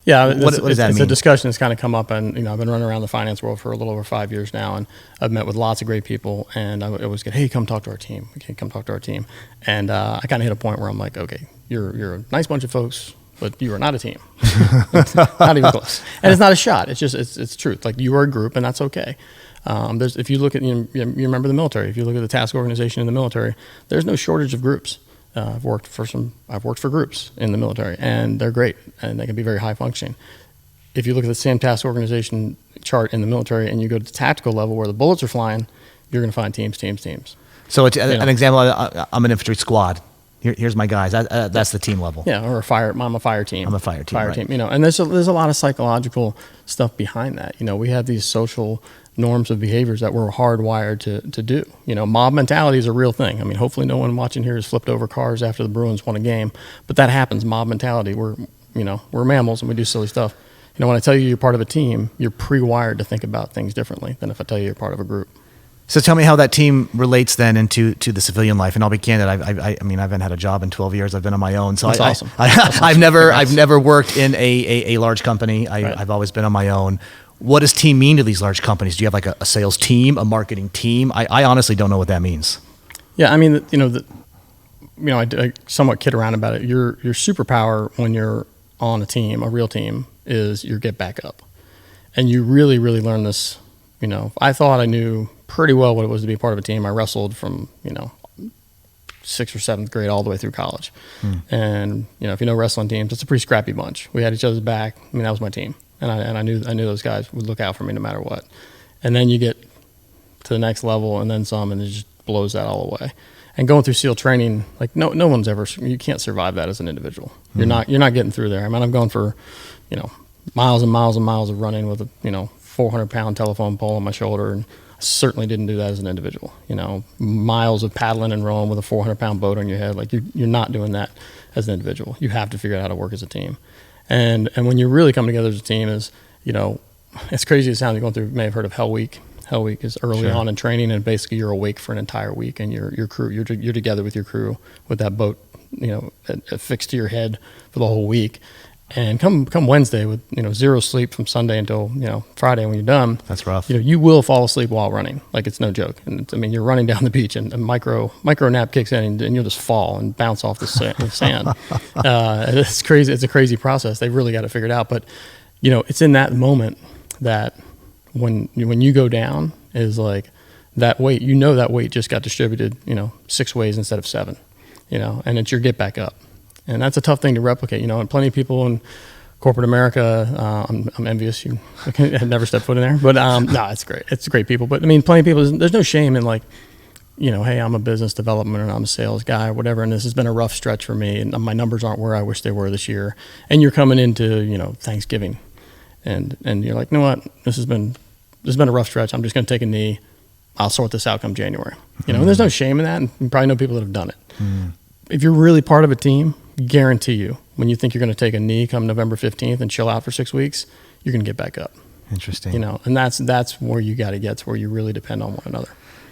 Yeah, what does that mean? It's a discussion that's kind of come up, and I've been running around the finance world for a little over 5 years now, and I've met with lots of great people, and I always get, hey, come talk to our team. Okay, come talk to our team, and I kind of hit a point where I'm like, okay, you're a nice bunch of folks, but you are not a team. Not even close. And it's not a shot. It's just it's truth. Like, you are a group, and that's okay. If you look at you remember the military. If you look at the task organization in the military, there's no shortage of groups. I've worked for groups in the military, and they're great, and they can be very high functioning. If you look at the same task organization chart in the military, and you go to the tactical level where the bullets are flying, you're going to find teams. So it's an example. I'm an infantry squad. Here's my guys. That's the team level. Yeah, or I'm a fire team. I'm a fire team. Team. And there's a lot of psychological stuff behind that. We have these social norms of behaviors that we're hardwired to do. Mob mentality is a real thing. I mean, hopefully no one watching here has flipped over cars after the Bruins won a game, but that happens. Mob mentality. We're mammals, and we do silly stuff. When I tell you you're part of a team, you're pre-wired to think about things differently than if I tell you you're part of a group. So tell me how that team relates then into the civilian life. And I'll be candid. I mean, I haven't had a job in 12 years. I've been on my own. So that's awesome. I've never worked in a large company. I've always been on my own. What does team mean to these large companies? Do you have like a sales team, a marketing team? I honestly don't know what that means. Yeah, I mean, I somewhat kid around about it. Your superpower when you're on a team, a real team, is your get back up, and you really, really learn this. I thought I knew pretty well what it was to be part of a team. I wrestled from 6th or 7th grade all the way through college, and if you know wrestling teams, it's a pretty scrappy bunch. We had each other's back. I mean, that was my team. And I knew those guys would look out for me no matter what. And then you get to the next level and then some, and it just blows that all away. And going through SEAL training, like no one's ever, you can't survive that as an individual. You're not getting through there. I mean, I've gone for, miles and miles and miles of running with a 400-pound telephone pole on my shoulder, and I certainly didn't do that as an individual. Miles of paddling and rowing with a 400-pound boat on your head. Like, you're not doing that as an individual. You have to figure out how to work as a team. And when you really come together as a team is, as crazy as it sounds, you may have heard of Hell Week. Hell Week is early on in training, and basically you're awake for an entire week, and your crew, you're together with your crew with that boat, affixed to your head for the whole week. And come Wednesday with zero sleep from Sunday until Friday when you're done. That's rough. You will fall asleep while running. Like, it's no joke. And you're running down the beach, and a micro nap kicks in, and you'll just fall and bounce off the sand. It's crazy. It's a crazy process. They've really got it figured out. But it's in that moment that when you go down is like that weight. That weight just got distributed 6 ways instead of 7. And it's your get back up. And that's a tough thing to replicate, and plenty of people in corporate America, I'm envious. I had never stepped foot in there, but no, it's great. It's great people. But I mean, plenty of people, there's no shame in like, hey, I'm a business development and I'm a sales guy or whatever, and this has been a rough stretch for me, and my numbers aren't where I wish they were this year. And you're coming into, Thanksgiving, and you're like, you know what, this has been a rough stretch. I'm just going to take a knee. I'll sort this out come January. And there's no shame in that, and you probably know people that have done it. If you're really part of a team, guarantee you, when you think you're going to take a knee come November 15th and chill out for 6 weeks, you're going to get back up. Interesting. And that's where you got to get to, where you really depend on one another.